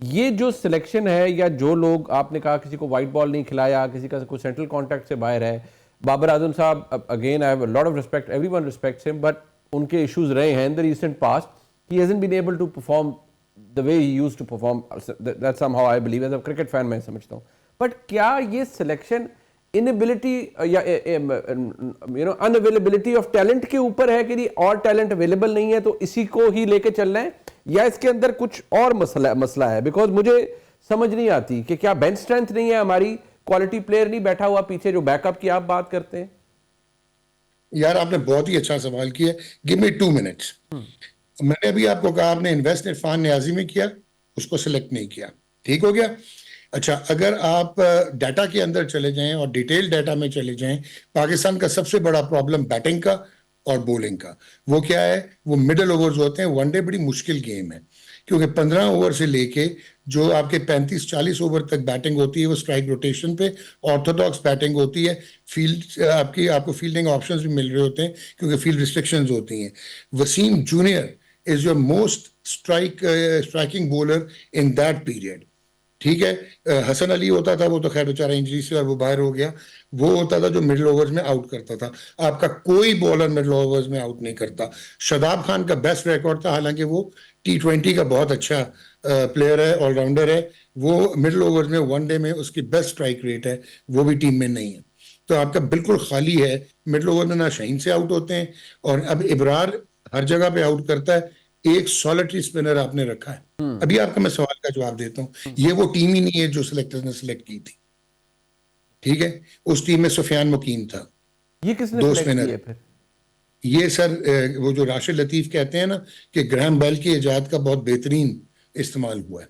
ये जो सिलेक्शन है, या जो लोग आपने कहा किसी को वाइट बॉल नहीं खिलाया, किसी का कोई सेंट्रल कॉन्टैक्ट से बाहर है, बाबर आजम साहब, again I have a lot of respect, everyone respects him, but उनके इश्यूज रहे हैं in the recent past. He hasn't been able to perform the way he used to perform, that somehow I believe, as a cricket fan मैं समझता हूँ। But क्या ये selection inability या unavailability of talent के ऊपर है कि और टैलेंट अवेलेबल नहीं है तो इसी को ही लेके चल रहे हैं, या इसके अंदर कुछ और मसला है? बिकॉज मुझे समझ नहीं आती कि क्या बेंच स्ट्रेंथ नहीं है हमारी, क्वालिटी प्लेयर नहीं बैठा हुआ पीछे जो बैकअप की आप बात करते हैं? यार आपने बहुत ही अच्छा सवाल किया। Give me 2 minutes. मैंने अभी आपको कहा आपने इन्वेस्ट इरफान नियाजी में किया, उसको सिलेक्ट नहीं किया, ठीक हो गया। अच्छा, अगर आप डाटा के अंदर चले जाएं और डिटेल डाटा में चले जाएं, पाकिस्तान का सबसे बड़ा प्रॉब्लम बैटिंग का और बॉलिंग का वो क्या है? वो मिडल ओवर्स होते हैं। वनडे बड़ी मुश्किल गेम है क्योंकि 15 ओवर से लेके जो आपके 35-40 ओवर तक बैटिंग होती है वो स्ट्राइक रोटेशन पे ऑर्थोडॉक्स बैटिंग होती है। फील्ड आपको फील्डिंग ऑप्शंस भी मिल रहे होते हैं क्योंकि फील्ड रिस्ट्रिक्शंस होती हैं। Wasim junior is your most striking bowler in that period, ठीक है। हसन अली होता था, वो तो खैर बेचारा इंजरी से और वो बाहर हो गया। वो होता था जो मिडिल ओवर्स में आउट करता था। आपका कोई बॉलर मिडिल ओवर्स में आउट नहीं करता। शादाब खान का बेस्ट रिकॉर्ड था, हालांकि वो T20 का बहुत अच्छा प्लेयर है, ऑलराउंडर है। वो मिडिल ओवर्स में वनडे में उसकी बेस्ट स्ट्राइक रेट है, वो भी टीम में नहीं है। तो आपका बिल्कुल खाली है मिडिल ओवर में। ना शाहीन से आउट होते हैं और अब इब्रार हर जगह पे आउट करता है। एक सॉलिटरी स्पिनर आपने रखा है। अभी आपका मैं सवाल का जवाब देता हूँ। ये वो टीम ही नहीं है जो सिलेक्टर्स ने सिलेक्ट की थी, ठीक है। उस टीम में सुफियान मुकीम था, ये किसने दो सिलेक्ट स्पिनर। किए फिर? ये सर वो जो राशिद लतीफ कहते हैं ना कि ग्राहम बेल की इजाद का बहुत बेहतरीन इस्तेमाल हुआ है,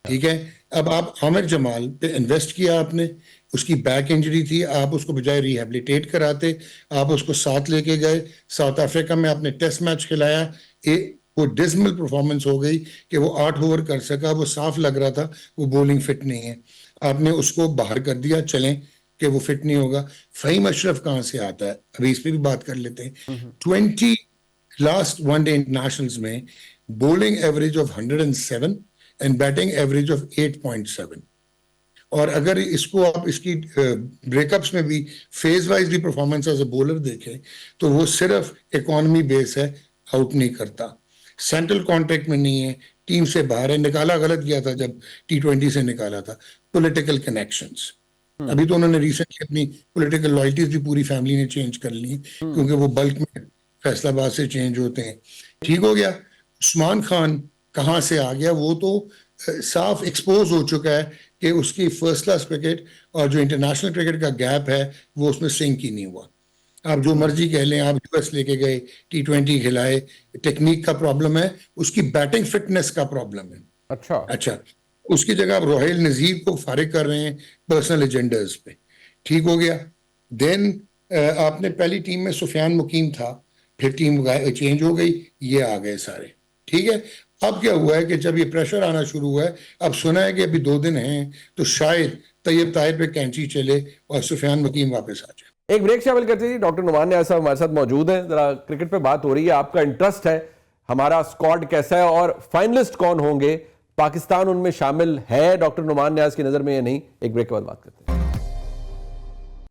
ठीक है। अब आप आमिर जमाल पे इन्वेस्ट किया आपने, उसकी बैक इंजरी थी, आप उसको बजाय रिहेबिलिटेट कराते आप उसको साथ लेके गए। साउथ अफ्रीका में आपने टेस्ट मैच खिलाया, वो डिसमल परफॉर्मेंस हो गई कि वो 8 ओवर कर सका, वो साफ लग रहा था वो बॉलिंग फिट नहीं है। आपने उसको बाहर कर दिया, चलें कि वो फिट नहीं होगा। फहीम अशरफ कहाँ से आता है, अभी इस पर भी बात कर लेते हैं। 20 लास्ट वनडे इंटरनेशनल्स में bowling average of 107 and batting average of 8.7। और अगर इसको आप इसकी ब्रेकअप्स में भी फेज वाइज भी परफॉर्मेंस एज ए बॉलर देखें तो वो सिर्फ इकोनॉमी बेस है, आउट नहीं करता, सेंट्रल कॉन्ट्रैक्ट में नहीं है, टीम से बाहर है। निकाला गलत गया था जब T20 से निकाला था, पॉलिटिकल कनेक्शंस। अभी तो उन्होंने रिसेंटली अपनी पॉलिटिकल लॉयल्टीज भी पूरी फैमिली ने चेंज कर ली क्योंकि वो बल्क में फैसलाबाद से चेंज होते हैं, ठीक हो गया। उस्मान खान कहाँ से आ गया? वो तो साफ एक्सपोज हो चुका है कि उसकी फर्स्ट क्लास क्रिकेट और जो इंटरनेशनल क्रिकेट का गैप है वो उसमें सिंक ही नहीं हुआ। आप जो मर्जी कह लें, आप US लेके गए, T20 खिलाए, टेक्निक का प्रॉब्लम है, उसकी बैटिंग फिटनेस का प्रॉब्लम है। अच्छा। अच्छा, उसकी जगह आप रोहेल नजीर को फारिग कर रहे हैं पर्सनल एजेंडर्स पे, ठीक हो गया। देन आपने पहली टीम में सुफियान मुकीम था, फिर टीम चेंज हो गई, ये आ गए सारे, ठीक है। अब क्या हुआ है कि जब ये प्रेशर आना शुरू हुआ है, अब सुना है कि अभी 2 दिन हैं तो शायद तैयब ताहिर पे कैंची चले और सुफियान मुकीम वापस आ जाए। एक ब्रेक शामिल करते हैं। डॉक्टर नुमान नियाज़ साहब हमारे साथ मौजूद हैं। जरा क्रिकेट पे बात हो रही है, आपका इंटरेस्ट है, हमारा स्क्वाड कैसा है और फाइनलिस्ट कौन होंगे, पाकिस्तान उनमें शामिल है डॉक्टर नुमान नियाज़ की नजर में या नहीं? एक ब्रेक के बाद बात करते हैं।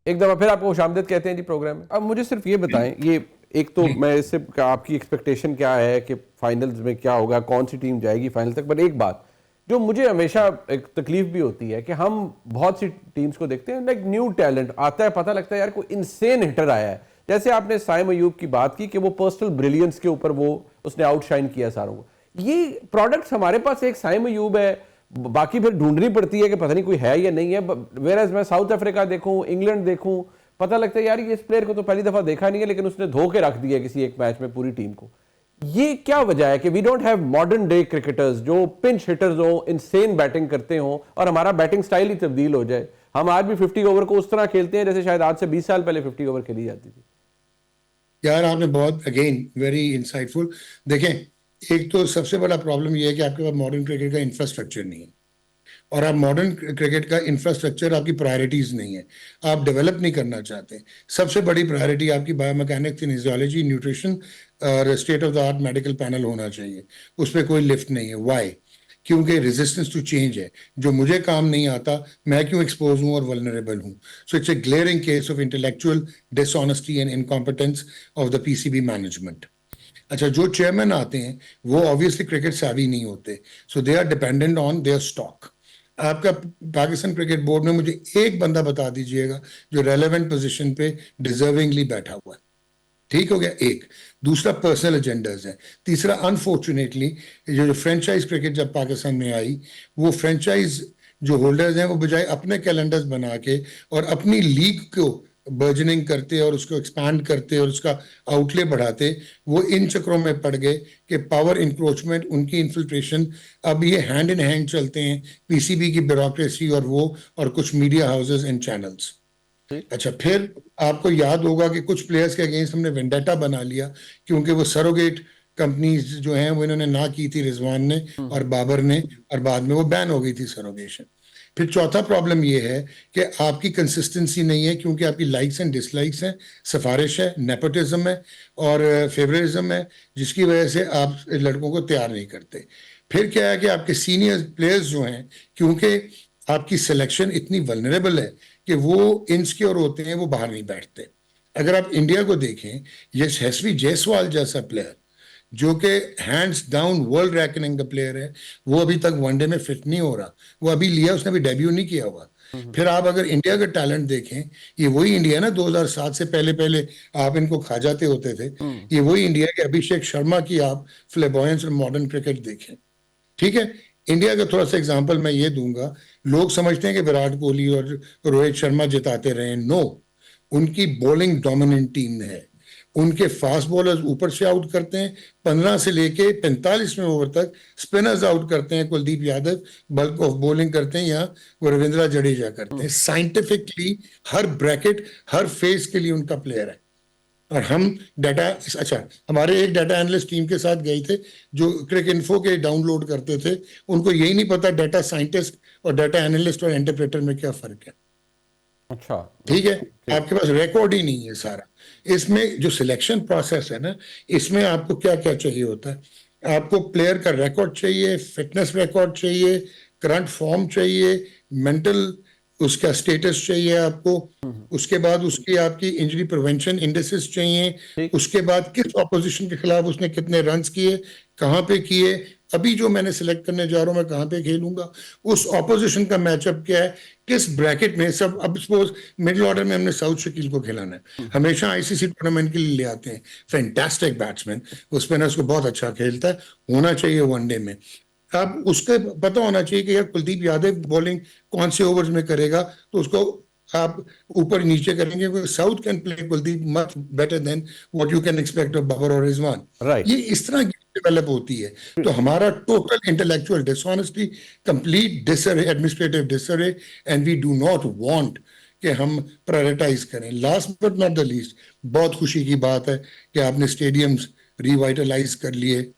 एक दफा फिर आपको खुशामदीद कहते हैं जी प्रोग्राम में। अब मुझे सिर्फ ये बताएं, ये एक तो मैं इससे आपकी एक्सपेक्टेशन क्या है कि फाइनल्स में क्या होगा, कौन सी टीम जाएगी फाइनल तक, बट एक बात जो मुझे हमेशा एक तकलीफ भी होती है कि हम बहुत सी टीम्स को देखते हैं, लाइक न्यू टैलेंट आता है, पता लगता है यार कोई इनसेन हिटर आया है। जैसे आपने साइम अयूब की बात की कि वो पर्सनल ब्रिलियंस के ऊपर वो उसने आउटशाइन किया सारों को। ये प्रोडक्ट्स हमारे पास एक साइम अयूब है, बाकी फिर ढूंढनी पड़ती है कि पता नहीं कोई है या नहीं है। वेयर मैं साउथ अफ्रीका देखूं, इंग्लैंड देखूं, पता लगता है यार ये इस प्लेयर को तो पहली दफा देखा नहीं है लेकिन उसने धो के रख दिया किसी एक मैच में पूरी टीम को। ये क्या वजह है कि we don't have modern day cricketers जो पिंच हिटर्स हो, इनसेन बैटिंग करते हो और हमारा बैटिंग स्टाइल ही तब्दील हो जाए? हम आज भी 50 ओवर को उस तरह खेलते हैं जैसे शायद आज से 20 साल पहले 50 ओवर खेली जाती थी। यार आपने बहुत अगेन वेरी इंसाइटफुल। देखें, एक तो सबसे बड़ा प्रॉब्लम यह है कि आपके पास मॉडर्न क्रिकेट का इंफ्रास्ट्रक्चर नहीं है और आप मॉडर्न क्रिकेट का इंफ्रास्ट्रक्चर आपकी प्रायोरिटीज नहीं है, आप डेवलप नहीं करना चाहते। सबसे बड़ी प्रायोरिटी आपकी बायोमैकेनिक्स, फिजियोलॉजी, न्यूट्रिशन और state of the art medical panel होना चाहिए। उस पर कोई लिफ्ट नहीं है। वाई? क्योंकि रेजिस्टेंस टू चेंज है, जो मुझे काम नहीं आता मैं क्यों एक्सपोज हूं और वल्नरेबल हूं. So it's a glaring case of intellectual dishonesty and incompetence of the PCB management. अच्छा, जो चेयरमैन आते हैं वो ऑब्वियसली क्रिकेट savvy नहीं होते, so they are dependent on their stock. आपका पाकिस्तान क्रिकेट बोर्ड में मुझे एक बंदा बता दीजिएगा जो रेलेवेंट पोजीशन पे डिजर्विंगली बैठा हुआ है. ठीक हो गया एक. दूसरा पर्सनल एजेंडाज है. तीसरा अनफॉर्चुनेटली जो फ्रेंचाइज क्रिकेट जब पाकिस्तान में आई, वो फ्रेंचाइज जो होल्डर्स हैं वो बजाय अपने कैलेंडर्स बना के और अपनी लीग को बर्जनिंग करते और उसको एक्सपांड करते और उसका आउटले बढ़ाते, वो इन चक्रों में पड़ गए कि पावर इंक्रोचमेंट, उनकी इन्फिल्ट्रेशन, अब ये हैंड इन हैंड चलते हैं, पीसीबी की ब्यूरोक्रेसी और वो और कुछ मीडिया हाउसेस एंड चैनल्स. अच्छा, फिर आपको याद होगा कि कुछ प्लेयर्स के अगेंस्ट हमने वेंडेटा बना लिया क्योंकि वो सरोगेट कंपनीज जो हैं वो इन्होंने ना की थी, रिजवान ने और बाबर ने, और बाद में वो बैन हो गई थी सरोगेशन. फिर चौथा प्रॉब्लम ये है कि आपकी कंसिस्टेंसी नहीं है क्योंकि आपकी लाइक्स एंड डिसलाइक्स हैं, सिफारिश है, नेपोटिज्म है और फेवरिज्म है, जिसकी वजह से आप लड़कों को तैयार नहीं करते. फिर क्या है कि आपके सीनियर प्लेयर्स जो हैं, क्योंकि आपकी सिलेक्शन इतनी वल्नरेबल है कि वो इनसिक्योर होते हैं, वो बाहर नहीं बैठते. अगर आप इंडिया को देखें, यशस्वी जायसवाल जैसा प्लेयर जो कि हैंड्स डाउन वर्ल्ड रैंकिंग का प्लेयर है, वो अभी तक वनडे में फिट नहीं हो रहा. वो अभी लिया, उसने अभी डेब्यू नहीं किया हुआ. फिर आप अगर इंडिया का टैलेंट देखें, ये वही इंडिया ना 2007 से पहले पहले आप इनको खा जाते होते थे. ये वही इंडिया के अभिषेक शर्मा की आप फ्लेबॉयंस और मॉडर्न क्रिकेट देखें. ठीक है, इंडिया का थोड़ा सा एग्जांपल मैं ये दूंगा. लोग समझते हैं कि विराट कोहली और रोहित शर्मा जिताते रहे. नो, उनकी बॉलिंग डोमिनेंट टीम है. उनके फास्ट बॉलर्स ऊपर से आउट करते हैं, 15 से लेके 45वें ओवर तक स्पिनर्स आउट करते हैं. Kuldeep Yadav bulk of bowling करते हैं, या वो रविंद्र जडेजा करते हैं. साइंटिफिकली हर ब्रैकेट, हर फेज के लिए उनका प्लेयर है. और हम डाटा, अच्छा, हमारे एक डाटा एनालिस्ट टीम के साथ गए थे जो क्रिक इन्फो के डाउनलोड करते थे. उनको यही नहीं पता डाटा साइंटिस्ट और डाटा एनालिस्ट और इंटरप्रेटर में क्या फर्क है. अच्छा, ठीक है, आपके पास रिकॉर्ड ही नहीं है सारा. इसमें जो सिलेक्शन प्रोसेस है ना, इसमें आपको क्या क्या चाहिए होता है. आपको प्लेयर का रिकॉर्ड चाहिए, फिटनेस रिकॉर्ड चाहिए, करंट फॉर्म चाहिए, मेंटल उसका स्टेटस चाहिए आपको. उसके बाद उसकी आपकी इंजरी प्रिवेंशन इंडेक्सेस चाहिए. उसके बाद किस ऑपोजिशन के खिलाफ उसने कितने रन्स किए, कहाँ पे किए. अभी जो मैंने सिलेक्ट करने जा रहा हूं मैं कहाँ पे खेलूंगा, उस ऑपोजिशन का मैचअप क्या है, किस ब्रैकेट में. सब अब सपोज मिडिल ऑर्डर में हमने साउथ शकील को खिलाना है, हमेशा आईसीसी टूर्नामेंट के लिए ले आते हैं. फैंटास्टिक बैट्समैन, उस स्पिनर्स को बहुत अच्छा खेलता है, होना चाहिए वनडे में. अब उसके पता होना चाहिए कि यार कुलदीप यादव बॉलिंग कौन से ओवर्स में करेगा, तो उसको आप ऊपर नीचे करेंगे. South can play Kuldeep much better than what you can expect of Babar और रिजवान. ये इस तरह की डेवलप होती है. तो हमारा total intellectual dishonesty, complete disarray, administrative disarray, and we do not want कि हम प्रायोरिटाइज करें. Last but not the least, बहुत खुशी की बात है कि आपने स्टेडियम्स रिवाइटलाइज कर लिए.